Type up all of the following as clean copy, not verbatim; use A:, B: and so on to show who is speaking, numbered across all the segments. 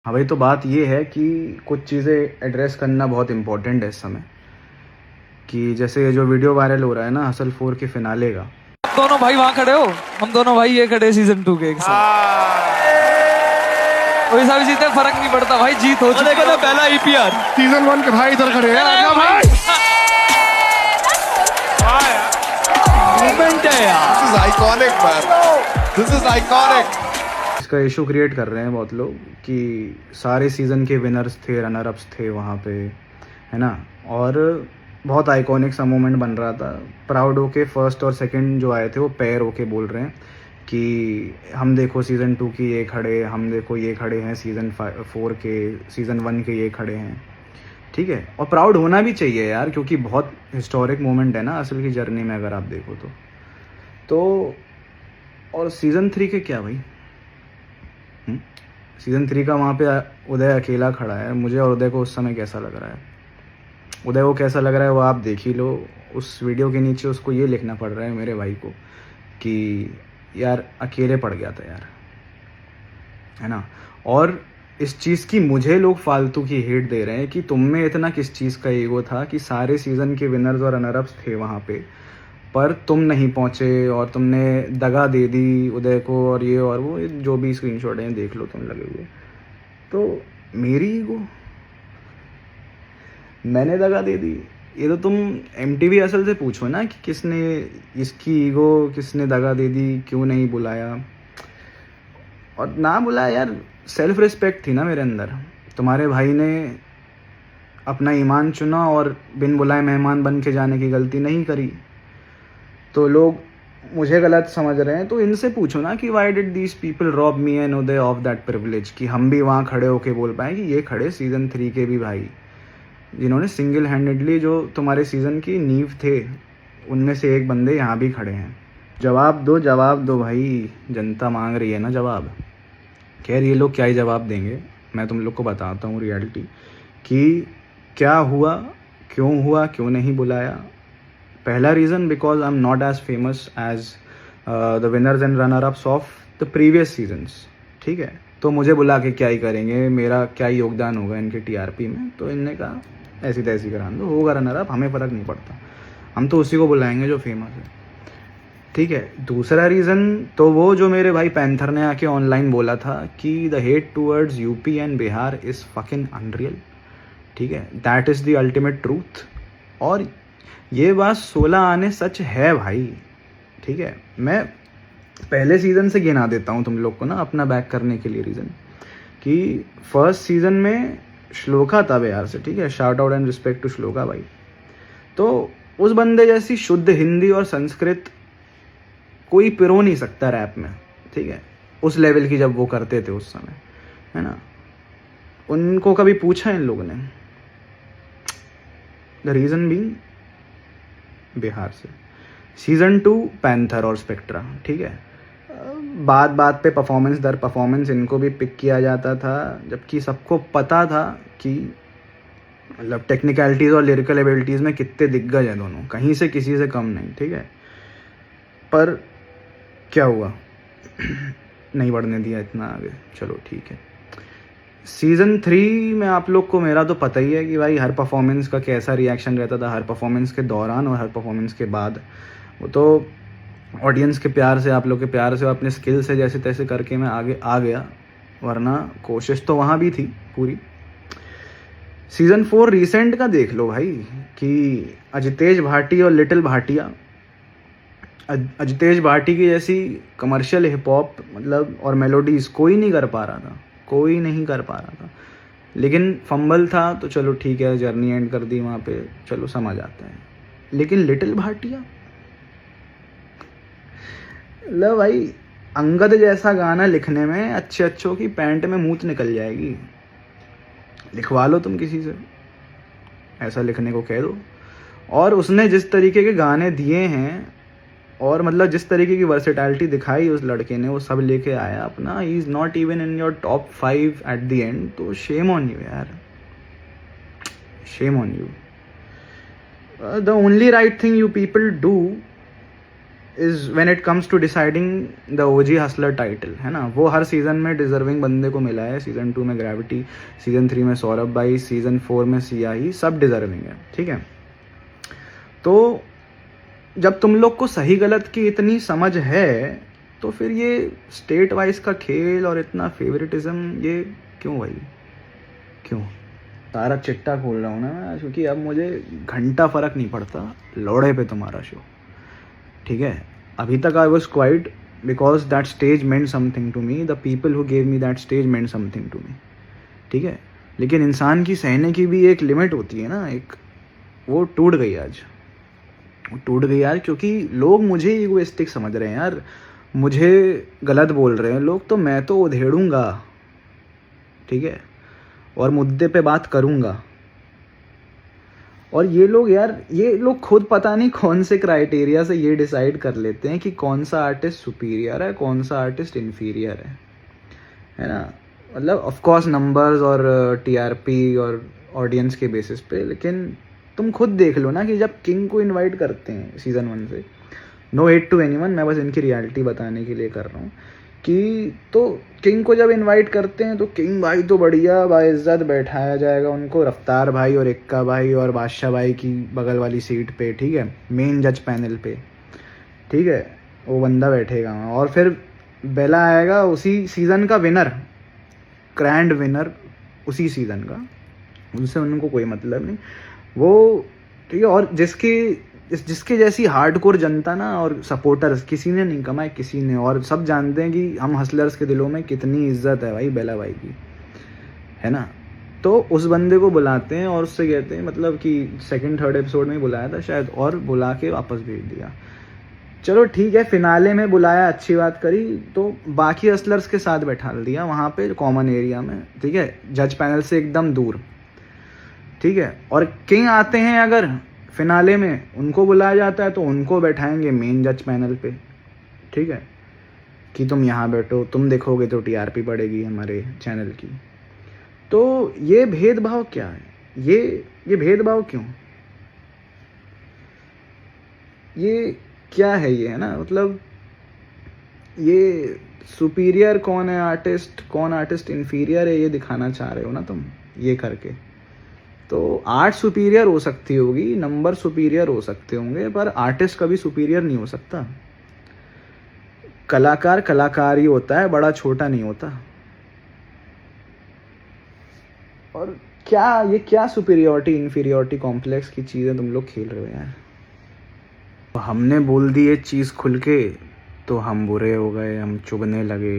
A: हाँ भाई, तो बात ये है कि कुछ चीज़ें एड्रेस करना बहुत इम्पोर्टेंट है इस समय। कि जैसे ये जो वीडियो वायरल हो रहा है ना हसल 4 के फिनाले का।
B: आप दोनों भाई वहां खड़े हो, हम दोनों भाई ये खड़े सीजन 2 के एक साथ। कोई सा भी जीते फर्क नहीं पड़ता भाई, जीत हो चुकी है।
C: पहला ईपीआर
D: सीजन 1 के भाई इधर खड़े हैं। आजा भाई,
C: मूवमेंट है यार। This is iconic man, this is iconic.
A: इसका इशू क्रिएट कर रहे हैं बहुत लोग कि सारे सीज़न के विनर्स थे, रनर अप्स थे वहाँ पे, है ना। और बहुत आइकॉनिक सा मोमेंट बन रहा था। प्राउड होके फर्स्ट और सेकंड जो आए थे वो पैर होके बोल रहे हैं कि हम देखो सीज़न 2 की ये खड़े, हम देखो ये खड़े हैं सीज़न 4 के, सीज़न 1 के ये खड़े हैं। ठीक है, और प्राउड होना भी चाहिए यार, क्योंकि बहुत हिस्टोरिक मोमेंट है ना असल की जर्नी में अगर आप देखो तो। और सीज़न 3 के क्या भाई, सीज़न 3 का वहाँ पे उदय अकेला खड़ा है। मुझे और उदय को उस समय कैसा लग रहा है, उदय को कैसा लग रहा है वो आप देख ही लो। उस वीडियो के नीचे उसको ये लिखना पड़ रहा है मेरे भाई को कि यार अकेले पड़ गया था यार, है ना। और इस चीज़ की मुझे लोग फालतू की हेट दे रहे हैं कि तुम में इतना किस चीज़ का ईगो था कि सारे सीज़न के विनर्स और रनरअप्स थे वहाँ पे, पर तुम नहीं पहुँचे और तुमने दगा दे दी उदय को, और ये और वो जो भी स्क्रीनशॉट हैं देख लो तुम लगे हुए। तो मेरी ईगो, मैंने दगा दे दी, ये तो तुम MTV असल से पूछो ना कि किसने इसकी ईगो, किसने दगा दे दी, क्यों नहीं बुलाया। और ना बुलाया यार, सेल्फ रिस्पेक्ट थी ना मेरे अंदर। तुम्हारे भाई ने अपना ईमान चुना और बिन बुलाए मेहमान बन के जाने की गलती नहीं करी। तो लोग मुझे गलत समझ रहे हैं तो इनसे पूछो ना कि why did these people rob me and Uday of that privilege, कि हम भी वहाँ खड़े होके बोल पाए कि ये खड़े सीज़न 3 के भी भाई, जिन्होंने सिंगल हैंडेडली जो तुम्हारे सीज़न की नींव थे उनमें से एक बंदे यहाँ भी खड़े हैं। जवाब दो भाई, जनता मांग रही है ना जवाब। खैर ये लोग क्या ही जवाब देंगे, मैं तुम लोग को बताता हूँ रियलिटी कि क्या हुआ, क्यों नहीं बुलाया। पहला reason, because I am not as famous as the winners and runner ups of the previous seasons. ठीक है, तो मुझे बुला के क्या ही करेंगे, मेरा क्या ही योगदान होगा इनके TRP में। तो इनने कहा ऐसी तैसी करा दो, होगा रनर अप, हमें फ़र्क नहीं पड़ता, हम तो उसी को बुलाएंगे जो फेमस है। ठीक है, दूसरा रीज़न तो वो जो मेरे भाई पैंथर ने आके ऑनलाइन बोला था कि the hate towards UP and Bihar is fucking unreal. ठीक है, that is the ultimate truth. और ये बात 16 आने सच है भाई। ठीक है, मैं पहले सीज़न से गिना देता हूँ तुम लोग को ना अपना बैक करने के लिए रीज़न, कि फर्स्ट सीज़न में श्लोका था बिहार से। ठीक है, shout out and respect to Shloka भाई। तो उस बंदे जैसी शुद्ध हिंदी और संस्कृत कोई पिरो नहीं सकता रैप में। ठीक है, उस लेवल की जब वो करते थे उस समय, है ना। उनको कभी पूछा इन लोगों ने? द रीज़न बीइंग बिहार से। सीज़न 2 पैंथर और स्पेक्ट्रा। ठीक है, बात पे परफॉर्मेंस दर परफॉर्मेंस इनको भी पिक किया जाता था, जबकि सबको पता था कि मतलब टेक्निकलिटीज़ और लिरिकल एबिलिटीज़ में कितने दिग्गज हैं दोनों, कहीं से किसी से कम नहीं। ठीक है, पर क्या हुआ नहीं बढ़ने दिया इतना आगे, चलो ठीक है। सीज़न 3 में आप लोग को मेरा तो पता ही है कि भाई हर परफॉर्मेंस का कैसा रिएक्शन रहता था, हर परफॉर्मेंस के दौरान और हर परफॉर्मेंस के बाद। वो तो ऑडियंस के प्यार से, आप लोग के प्यार से, अपने स्किल से जैसे तैसे करके मैं आगे आ गया, वरना कोशिश तो वहाँ भी थी पूरी। सीज़न 4 रिसेंट का देख लो भाई कि अजितेश भाटी और लिटिल भाटिया, अजितेश भाटी की जैसी कमर्शियल हिप हॉप मतलब और मेलोडीज़ कोई नहीं कर पा रहा था, कोई नहीं कर पा रहा था। लेकिन फंबल था तो चलो ठीक है, जर्नी एंड कर दी वहाँ पे, चलो समझ आता है। लेकिन लिटिल भाटिया, लो भाई, अंगद जैसा गाना लिखने में अच्छों की पैंट में मूत निकल जाएगी। लिखवा लो तुम किसी से, ऐसा लिखने को कह दो। और उसने जिस तरीके के गाने दिए हैं और मतलब जिस तरीके की वर्सेटैलिटी दिखाई उस लड़के ने, वो सब लेके आया अपना। He is not even in your top 5 at the end. तो शेम ऑन यू यार, shame on you. The only right thing you people do is when it comes to deciding the OG hustler title, है ना, वो हर season में deserving बंदे को मिला है. सीज़न 2 में ग्रेविटी, सीज़न 3 में सौरभ भाई, सीज़न 4 में सियाही, सब डिजर्विंग है. ठीक है, तो जब तुम लोग को सही गलत की इतनी समझ है तो फिर ये स्टेट वाइज का खेल और इतना फेवरेटिज्म ये क्यों भाई, क्यों? सारा चिट्टा खोल रहा हूँ ना मैं, क्योंकि अब मुझे घंटा फ़र्क नहीं पड़ता लौड़े पे तुम्हारा शो. ठीक है, अभी तक I was quite because that stage meant something to me, the people who gave me that stage meant something to me. ठीक है, लेकिन इंसान की सहने की भी एक लिमिट होती है ना, एक, वो टूट गई आज, वो टूट गई यार, क्योंकि लोग मुझे इगोइस्टिक समझ रहे हैं यार, मुझे गलत बोल रहे हैं लोग, तो मैं तो उधेड़ूंगा. ठीक है, और मुद्दे पे बात करूंगा. और ये लोग यार, ये लोग खुद पता नहीं कौन से क्राइटेरिया से ये डिसाइड कर लेते हैं कि कौन सा आर्टिस्ट सुपीरियर है, कौन सा आर्टिस्ट इन्फीरियर है ना. मतलब ऑफ कोर्स नंबर्स और टीआरपी और ऑडियंस के बेसिस पे, लेकिन तुम खुद देख लो ना कि जब किंग को इनवाइट करते हैं सीज़न 1 से, नो हेट टू एनीवन, मैं बस इनकी रियलिटी बताने के लिए कर रहा हूँ कि तो किंग को जब इनवाइट करते हैं तो किंग भाई तो बढ़िया बाइज्जत बैठाया जाएगा उनको, रफ्तार भाई और इक्का भाई और बादशाह भाई की बगल वाली सीट पे. ठीक है, मेन जज पैनल पे. ठीक है, वो बंदा बैठेगा वहाँ, और फिर बेला आएगा उसी सीज़न का विनर, ग्रैंड विनर उसी सीज़न का, उनसे उनको कोई मतलब नहीं वो. ठीक है, और जिसके जैसी हार्डकोर जनता ना और सपोर्टर्स किसी ने नहीं कमाए, किसी ने, और सब जानते हैं कि हम हसलर्स के दिलों में कितनी इज्जत है भाई बेला भाई की, है ना. तो उस बंदे को बुलाते हैं और उससे कहते हैं, मतलब कि सेकंड थर्ड एपिसोड में बुलाया था शायद, और बुला के वापस भेज दिया. चलो ठीक है, फिनाले में बुलाया, अच्छी बात करी, तो बाकी हसलर्स के साथ बैठा दिया वहाँ पे कॉमन एरिया में. ठीक है, जज पैनल से एकदम दूर. ठीक है, और किंग आते हैं अगर फिनाले में, उनको बुलाया जाता है तो उनको बैठाएंगे मेन जज पैनल पे. ठीक है, कि तुम यहाँ बैठो, तुम देखोगे तो टीआरपी बढ़ेगी हमारे चैनल की. तो ये भेदभाव क्या है, ये भेदभाव क्यों, ये क्या है ये, है ना. मतलब ये सुपीरियर कौन है आर्टिस्ट, कौन आर्टिस्ट इन्फीरियर है, ये दिखाना चाह रहे हो ना तुम ये करके. तो आर्ट सुपीरियर हो सकती होगी, नंबर सुपीरियर हो सकते होंगे, पर आर्टिस्ट कभी सुपीरियर नहीं हो सकता. कलाकार कलाकार ही होता है, बड़ा छोटा नहीं होता. और क्या सुपीरियरिटी इन्फीरियरिटी कॉम्प्लेक्स की चीज़ें तुम लोग खेल रहे हो यार. हमने बोल दी ये चीज़ खुल के तो हम बुरे हो गए, हम चुभने लगे,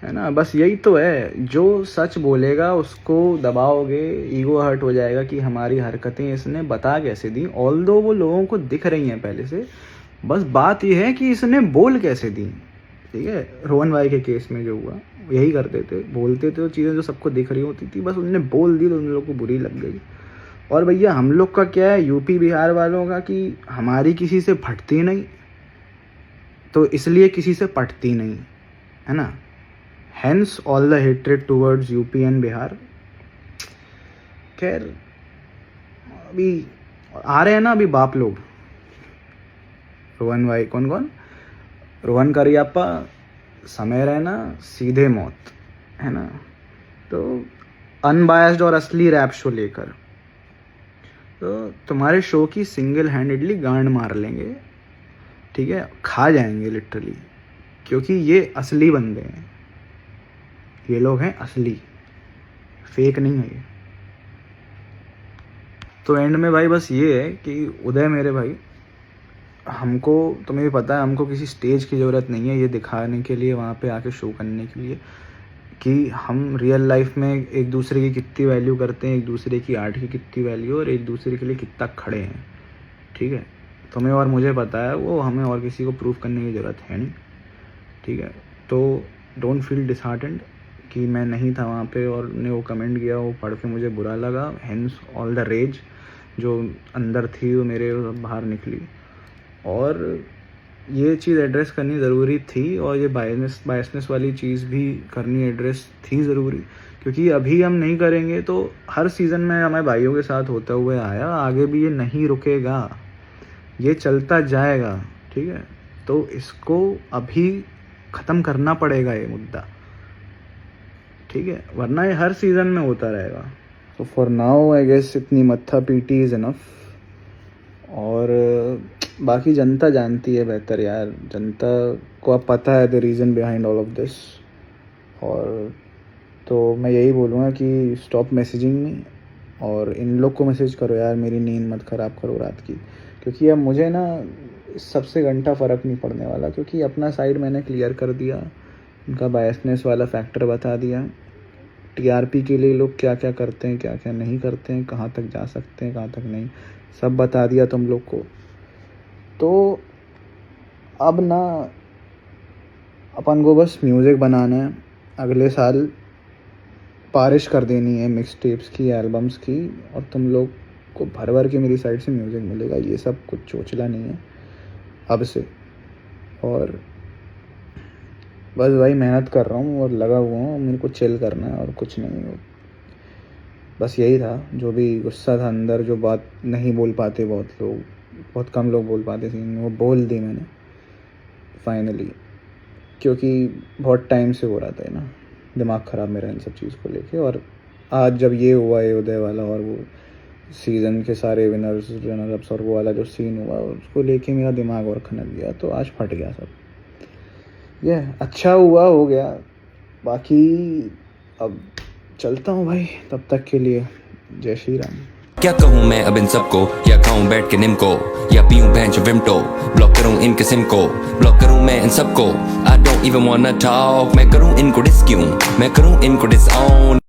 A: है ना. बस यही तो है, जो सच बोलेगा उसको दबाओगे, ईगो हर्ट हो जाएगा कि हमारी हरकतें इसने बता कैसे दी, ऑल्दो वो लोगों को दिख रही हैं पहले से. बस बात यह है कि इसने बोल कैसे दी. ठीक है, रोहन भाई के केस में जो हुआ यही करते थे, बोलते थे वो चीज़ें जो सबको दिख रही होती थी, बस उनने बोल दी तो उन लोगों को बुरी लग गई. और भैया हम लोग का क्या है, यूपी बिहार वालों का, कि हमारी किसी से फटती नहीं तो इसलिए किसी से पटती नहीं, है ना. Hence all the hatred towards UP and Bihar. खैर अभी आ रहे हैं ना अभी बाप लोग, रोहन भाई, कौन रोहन करियप्पा, समय रहना, सीधे मौत, है ना. तो अनबायस्ड और असली रैप शो लेकर तो तुम्हारे शो की सिंगल हैंडेडली गांड मार लेंगे. ठीक है, खा जाएंगे लिटरली, क्योंकि ये असली बंदे हैं, ये लोग हैं असली, फेक नहीं है ये. तो एंड में भाई बस ये है कि उदय मेरे भाई, हमको, तुम्हें भी पता है, हमको किसी स्टेज की ज़रूरत नहीं है ये दिखाने के लिए, वहाँ पे आके शो करने के लिए कि हम रियल लाइफ में एक दूसरे की कितनी वैल्यू करते हैं, एक दूसरे की आर्ट की कितनी वैल्यू, और एक दूसरे के लिए कितना खड़े हैं. ठीक है, तुम्हें और मुझे पता है, वो हमें और किसी को प्रूव करने की ज़रूरत है नहीं. ठीक है, तो डोंट फील डिसहार्टेंड कि मैं नहीं था वहाँ पे और ने वो कमेंट किया, वो पढ़ के मुझे बुरा लगा. हेंस ऑल द रेज जो अंदर थी वो मेरे बाहर निकली, और ये चीज़ एड्रेस करनी ज़रूरी थी, और ये बायसनेस वाली चीज़ भी करनी एड्रेस थी ज़रूरी, क्योंकि अभी हम नहीं करेंगे तो हर सीज़न में हमारे भाइयों के साथ होता हुआ आया, आगे भी ये नहीं रुकेगा, ये चलता जाएगा. ठीक है, तो इसको अभी ख़त्म करना पड़ेगा ये मुद्दा, ठीक है, वरना ये हर सीज़न में होता रहेगा। तो फॉर नाउ आई गेस इतनी मत्था पीटी इज़ इनफ। और बाकी जनता जानती है बेहतर यार, जनता को अब पता है the reason behind all of this. और तो मैं यही बोलूँगा कि स्टॉप मैसेजिंग मी, और इन लोग को मैसेज करो यार, मेरी नींद मत ख़राब करो रात की, क्योंकि अब मुझे ना इस सबसे घंटा फ़र्क नहीं पड़ने वाला, क्योंकि अपना साइड मैंने क्लियर कर दिया, उनका बायसनेस वाला फैक्टर बता दिया, टीआरपी के लिए लोग क्या क्या करते हैं, क्या क्या नहीं करते हैं, कहाँ तक जा सकते हैं, कहाँ तक नहीं, सब बता दिया तुम लोग को। तो अब ना अपन को बस म्यूज़िक बनाना है, अगले साल पारिश कर देनी है मिक्स टेप्स की, एल्बम्स की, और तुम लोग को भर भर के मेरी साइड से म्यूज़िक मिलेगा। ये सब कुछ चोचला नहीं है अब से। और बस भाई मेहनत कर रहा हूँ और लगा हुआ हूँ, मेरे को चिल करना है और कुछ नहीं। बस यही था, जो भी गुस्सा था अंदर, जो बात नहीं बोल पाते बहुत कम लोग बोल पाते थे, वो बोल दी मैंने फाइनली, क्योंकि बहुत टाइम से हो रहा था ना दिमाग ख़राब मेरा इन सब चीज़ को लेके। और आज जब ये हुआ ये उदय वाला और वो सीज़न के सारे विनर्स रनर्स और वो वाला जो सीन हुआ, उसको लेके मेरा दिमाग और खनक गया, तो आज फट गया सब। ये अच्छा हुआ, हो गया। बाकी अब चलता हूँ भाई, तब तक के लिए जय श्री राम।
E: क्या कहूँ मैं अब इन सबको, या खाऊं बैठ के निम को, या पीऊं भैंस विमटो, ब्लॉक करूं इनके सिम को, ब्लॉक करूं मैं इन सबको। I don't even wanna talk, मैं करूं इनको डिस क्यों, मैं करूं इनको डिस ऑन।